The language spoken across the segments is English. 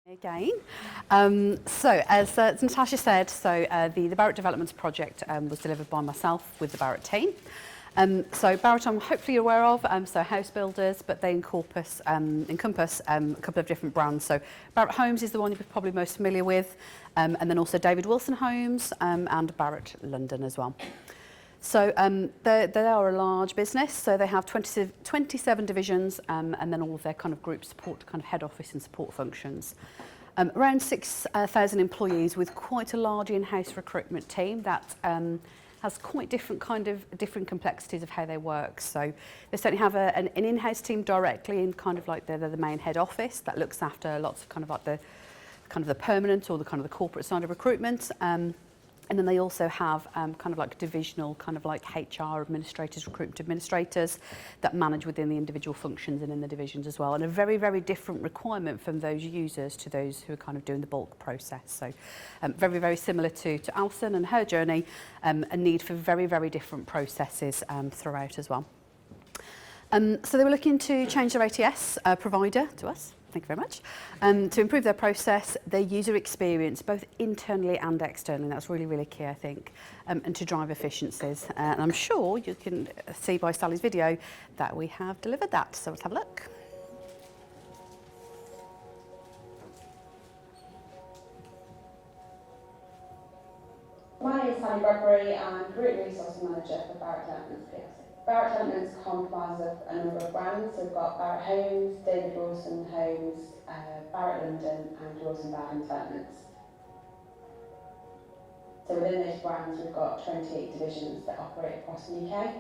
Again. So as Natasha said, the Barratt Developments project was delivered by myself with the Barratt team. So Barratt, I'm hopefully you're aware of, so house builders, but they encompass a couple of different brands. So Barratt Homes is the one you're probably most familiar with, and then also David Wilson Homes and Barratt London as well. So they are a large business, so they have 27 divisions and then all of their kind of group support, kind of head office and support functions. Around 6,000 employees with quite a large in-house recruitment team that has quite different complexities of how they work. So they certainly have an in-house team directly in kind of like they're the main head office that looks after lots of kind of like the permanent or the kind of the corporate side of recruitment. And then they also have kind of like divisional kind of like HR administrators, recruitment administrators that manage within the individual functions and in the divisions as well. And a very, very different requirement from those users to those who are kind of doing the bulk process. So very, very similar to Alison and her journey, a need for very, very different processes throughout as well. So they were looking to change their ATS provider to us. Thank you very much. To improve their process, their user experience, both internally and externally. That's really, really key, I think, and to drive efficiencies. And I'm sure you can see by Sally's video that we have delivered that. So let's have a look. My name is Sally Bradbery. I'm Group Resource Manager for Barratt Developments plc. Barratt Developments comprises of a number of brands. So we've got Barratt Homes, David Wilson Homes, Barratt London and Wilson Barratt Developments. So within those brands we've got 28 divisions that operate across the UK.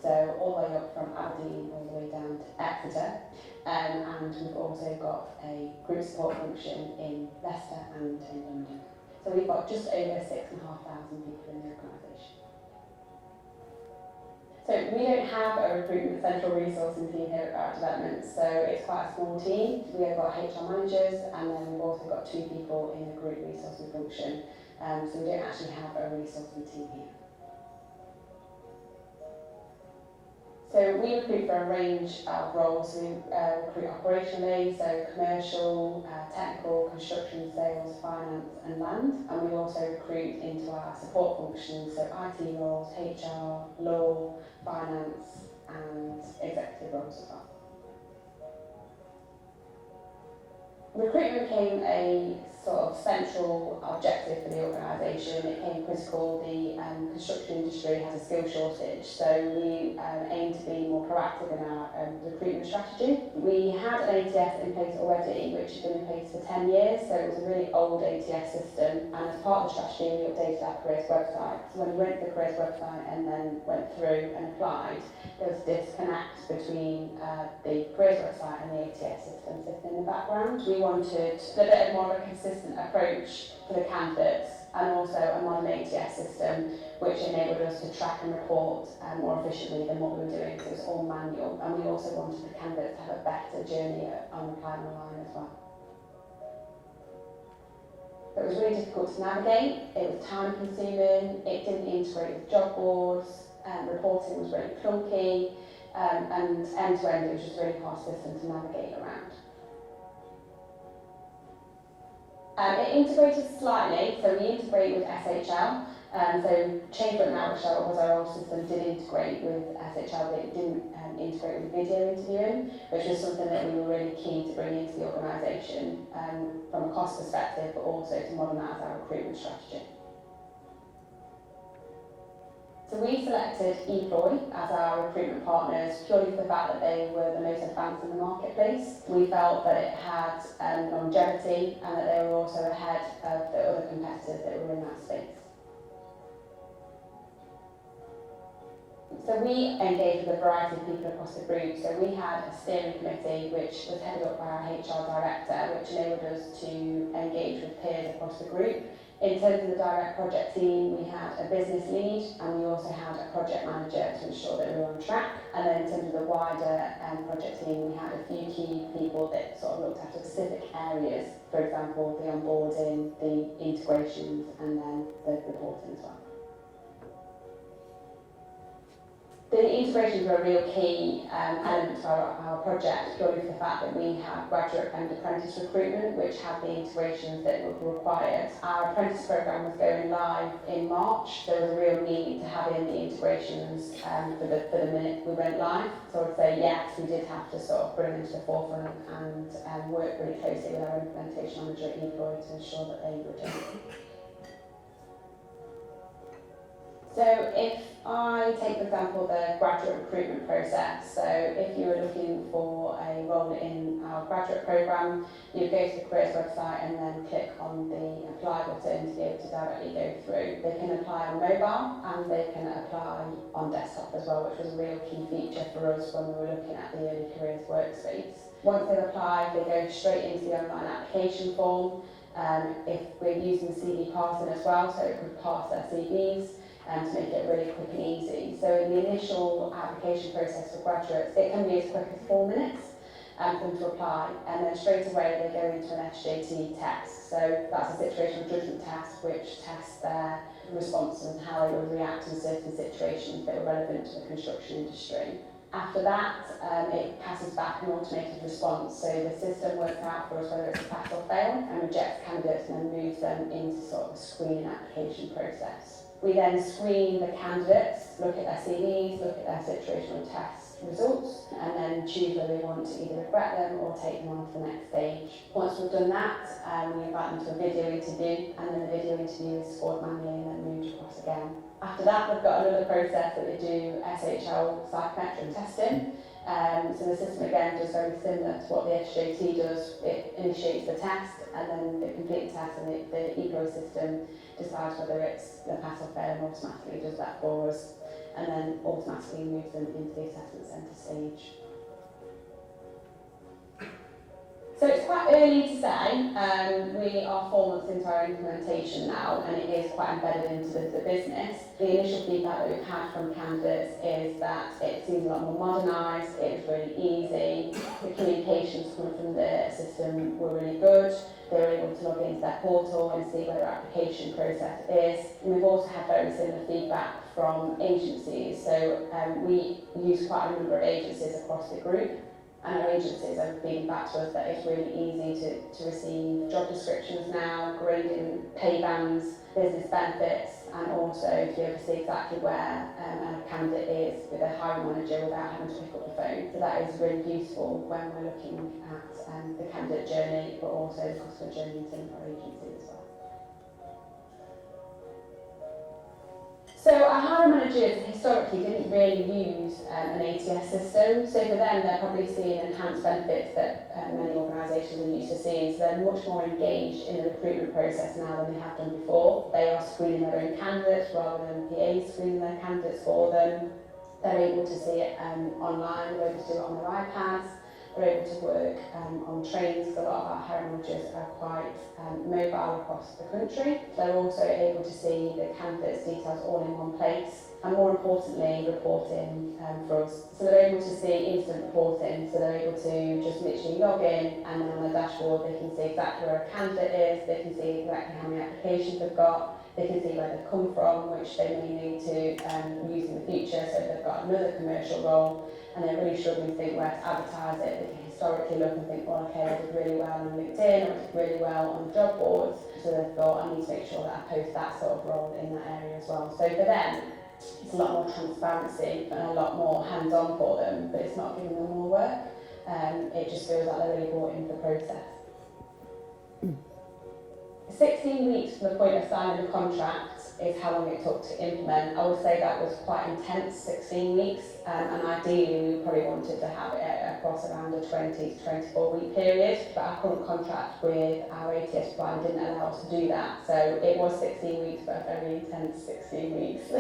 So all the way up from Aberdeen all the way down to Exeter. And we've also got a group support function in Leicester and in London. So we've got just over 6,500 people in the organisation. So we don't have a recruitment central resourcing team here at Barratt Developments, so it's quite a small team. We have got HR managers and then we've also got 2 people in the group resourcing function, so we don't actually have a resourcing team here. So we recruit for a range of roles. We recruit operationally, so commercial, technical, construction, sales, finance and land. And we also recruit into our support functions, so IT roles, HR, law, finance and executive roles as well. Recruitment became a sort of central objective for the organisation. It became critical. The construction industry has a skill shortage, so we aim to be more proactive in our recruitment strategy. We had an ATS in place already, which had been in place for 10 years, so it was a really old ATS system, and as part of the strategy we updated our careers website. So when we went to the careers website and then went through and applied, there was a disconnect between the careers website and the ATS system sitting in the background. We wanted a bit more of a consistent approach for the candidates and also a modern ATS system which enabled us to track and report more efficiently than what we were doing, because it was all manual, and we also wanted the candidates to have a better journey on applying online as well. It was really difficult to navigate, it was time consuming, it didn't integrate with job boards, reporting was really clunky, and end to end it was just a really hard system to navigate around. It integrated slightly, so we integrate with SHL. So Change.Now, which was our old system, did integrate with SHL, but it didn't integrate with video interviewing, which was something that we were really keen to bring into the organisation from a cost perspective, but also to modernise our recruitment strategy. So we selected Eploy as our recruitment partners purely for the fact that they were the most advanced in the marketplace. We felt that it had longevity and that they were also ahead of the other competitors that were in that space. So we engaged with a variety of people across the group. So we had a steering committee which was headed up by our HR director, which enabled us to engage with peers across the group. In terms of the direct project team, we had a business lead and we also had a project manager to ensure that we were on track. And then in terms of the wider project team, we had a few key people that sort of looked after specific areas, for example, the onboarding, the integrations and then the reporting as well. The integrations were a real key element to our project, purely for the fact that we had graduate and apprentice recruitment, which had the integrations that were required. Our apprentice programme was going live in March. There was a real need to have in the integrations for the minute we went live. So I'd say yes, we did have to sort of bring them to the forefront and work really closely with our implementation manager at Eploy to ensure that they were done. So if I take, for example, the graduate recruitment process, so if you were looking for a role in our graduate programme, you'd go to the careers website and then click on the apply button to be able to directly go through. They can apply on mobile and they can apply on desktop as well, which was a real key feature for us when we were looking at the early careers workspace. Once they've applied, they go straight into the online application form. If we're using CV parsing as well, so it could parse their CVs, to make it really quick and easy. So in the initial application process for graduates, it can be as quick as 4 minutes for them to apply, and then straight away they go into an SJT test. So that's a situational judgment test, which tests their response and how they would react in certain situations that were relevant to the construction industry. After that, it passes back an automated response, so the system works out for us whether it's a pass or fail and rejects candidates and then moves them into sort of a screening application process. We then screen the candidates, look at their CVs, look at their situational test results, and then choose whether we want to either regret them or take them on to the next stage. Once we've done that, we invite them to a video interview, and then the video interview is scored manually and then moved across again. After that, we've got another process that we do SHL psychometric testing. So the system again does very similar to what the SJT does. It initiates the test and then they complete the test, and the Eploy system decides whether it's a pass or fail and automatically does that for us, and then automatically moves them into the assessment centre stage. So it's quite early to say. We are 4 months into our implementation now, and it is quite embedded into the business. The initial feedback that we've had from candidates is that it seems a lot more modernised, it was really easy, the communications coming from the system were really good, they were able to log into their portal and see where their application process is. And we've also had very similar feedback from agencies, so we use quite a number of agencies across the group. And our agencies are feeding back to us that it's really easy to receive job descriptions now, grading pay bands, business benefits, and also to be able to see exactly where a candidate is with a hiring manager without having to pick up the phone. So that is really useful when we're looking at the candidate journey, but also the customer journey in terms of our agency as well. So our hiring managers historically didn't really use an ATS system, so for them they're probably seeing enhanced benefits that many organisations are used to seeing, so they're much more engaged in the recruitment process now than they have done before. They are screening their own candidates rather than PAs screening their candidates for them. They're able to see it online, they're able to do it on their iPads. They're able to work on trains. A lot of our hiring managers are quite mobile across the country. They're also able to see the candidates' details all in one place, and more importantly, reporting for us. So they're able to see instant reporting, so they're able to just literally log in, and then on the dashboard they can see exactly where a candidate is, they can see exactly how many applications they've got, they can see where they've come from, which they may need to use in the future, so if they've got another commercial role and they're really struggling to think where to advertise it, they can historically look and think, well, okay, I did really well on LinkedIn, or I did really well on the job boards, so they've thought, I need to make sure that I post that sort of role in that area as well. So for them, it's a lot more transparency and a lot more hands-on for them, but it's not giving them more work. It just feels like they're really bought into the process. 16 weeks from the point of signing the contract is how long it took to implement. I would say that was quite intense, 16 weeks, and ideally we probably wanted to have it across around a 20 to 24 week period, but our current contract with our ATS provider didn't allow us to do that, so it was 16 weeks, but a very intense 16 weeks.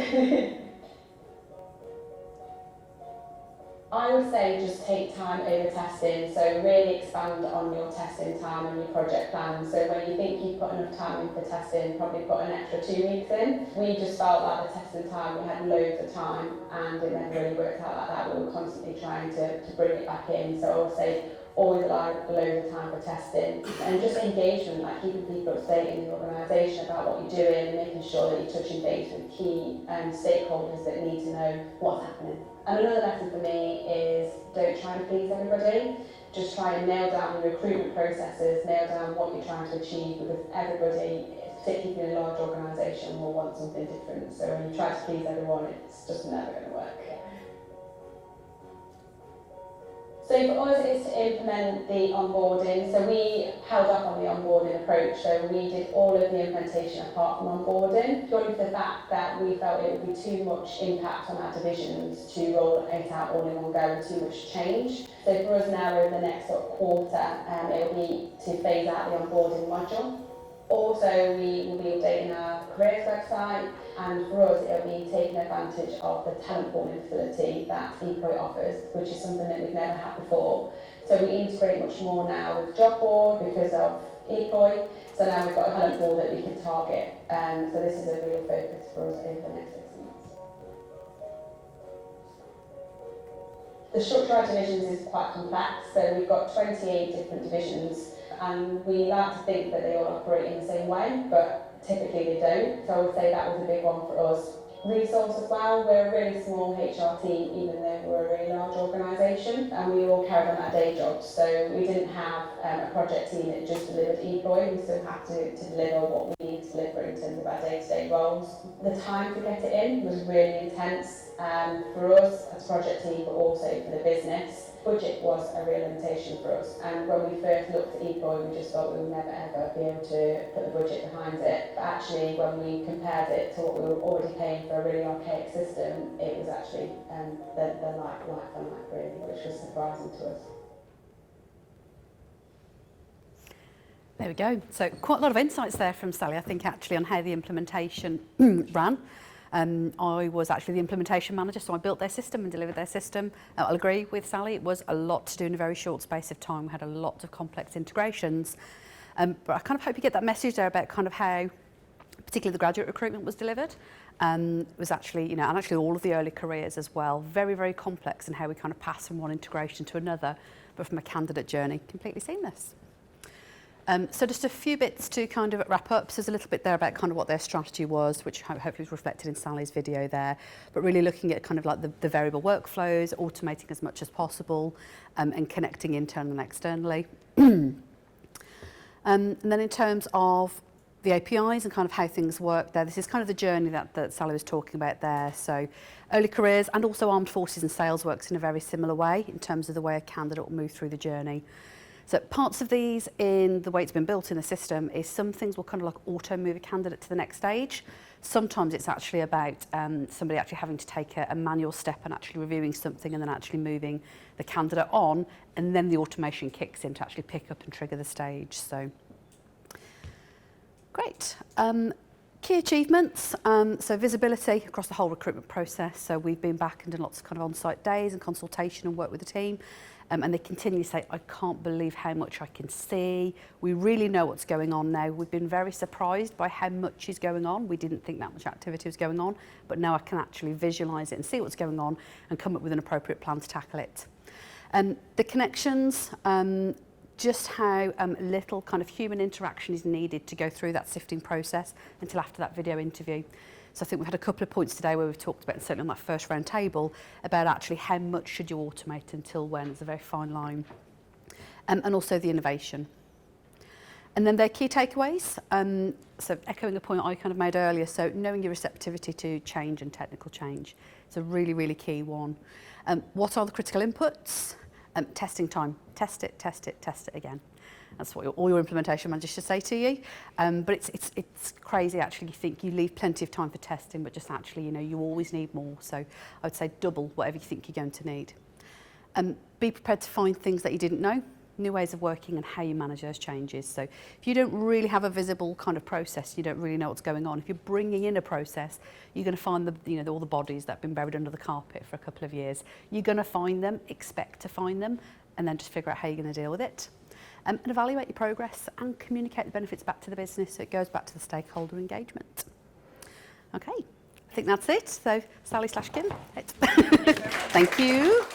I would say just take time over testing, so really expand on your testing time and your project plan. So when you think you've put enough time in for testing, probably put an extra 2 weeks in. We just felt like the testing time, we had loads of time and it never really worked out like that. We were constantly trying to bring it back in. So I would say always allowed loads of time for testing, and just engagement, like keeping people up to date in the organisation about what you're doing and making sure that you're touching base with key stakeholders that need to know what's happening. And another lesson for me is don't try and please everybody. Just try and nail down the recruitment processes, nail down what you're trying to achieve, because everybody, particularly in a large organisation, will want something different. So when you try to please everyone, it's just never going to work. So for us, it's to implement the onboarding. So we held up on the onboarding approach. So we did all of the implementation apart from onboarding, purely for the fact that we felt it would be too much impact on our divisions to roll it out all in one go and too much change. So for us now, over the next sort of quarter, it will be to phase out the onboarding module. Also, we will be updating our careers website, and for us, it will be taking advantage of the talent pooling facility that Eploy offers, which is something that we've never had before. So we integrate much more now with job board because of Eploy. So now we've got a talent pool that we can target. So this is a real focus for us over the next 6 months. The structure of our divisions is quite complex. So we've got 28 different divisions. And we like to think that they all operate in the same way, but typically they don't. So I would say that was a big one for us. Resource as well, we're a really small HR team, even though we're a really large organisation, and we all carried on our day jobs. So we didn't have a project team that just delivered Eploy. We still had to deliver what we need to deliver in terms of our day-to-day roles. The time to get it in was really intense for us as a project team, but also for the business. Budget was a real limitation for us, and when we first looked at Eploy, we just thought we would never ever be able to put the budget behind it. But actually, when we compared it to what we were already paying for a really archaic system, it was actually the like for like really, which was surprising to us. There we go. So quite a lot of insights there from Sally, I think, actually, on how the implementation ran. I was actually the implementation manager, so I built their system and delivered their system. I'll agree with Sally, it was a lot to do in a very short space of time. We had a lot of complex integrations. But I kind of hope you get that message there about kind of how, particularly the graduate recruitment was delivered. It was actually, and actually all of the early careers as well, very, very complex in how we kind of pass from one integration to another, but from a candidate journey, completely seamless. So just a few bits to kind of wrap up. So there's a little bit there about kind of what their strategy was, which hopefully was reflected in Sally's video there, but really looking at kind of like the variable workflows, automating as much as possible, and connecting internally and externally. And then in terms of the APIs and kind of how things work there, this is kind of the journey that Sally was talking about there. So early careers and also armed forces and sales works in a very similar way in terms of the way a candidate will move through the journey. So parts of these in the way it's been built in the system is some things will kind of like auto move a candidate to the next stage. Sometimes it's actually about somebody actually having to take a manual step and actually reviewing something and then actually moving the candidate on, and then the automation kicks in to actually pick up and trigger the stage. So great. Key achievements, so visibility across the whole recruitment process. So we've been back and done lots of kind of on-site days and consultation and work with the team. And they continue to say, I can't believe how much I can see. We really know what's going on now. We've been very surprised by how much is going on. We didn't think that much activity was going on, but now I can actually visualise it and see what's going on and come up with an appropriate plan to tackle it. The connections, just how little kind of human interaction is needed to go through that sifting process until after that video interview. So I think we had a couple of points today where we've talked about, certainly on that first round table, about actually how much should you automate until when. It's a very fine line. And also the innovation. And then their key takeaways. So echoing a point I kind of made earlier, so knowing your receptivity to change and technical change. It's a really, really key one. What are the critical inputs? Testing time. Test it, test it, test it again. That's what all your implementation managers should say to you. But it's crazy, actually. You think you leave plenty of time for testing, but just actually, you always need more. So I would say double whatever you think you're going to need. Be prepared to find things that you didn't know, new ways of working and how you manage those changes. So if you don't really have a visible kind of process, you don't really know what's going on. If you're bringing in a process, you're going to find all the bodies that have been buried under the carpet for a couple of years. You're going to find them, expect to find them, and then just figure out how you're going to deal with it. And evaluate your progress and communicate the benefits back to the business so it goes back to the stakeholder engagement. Okay, I think that's it. So Sally / Kim. Thank you.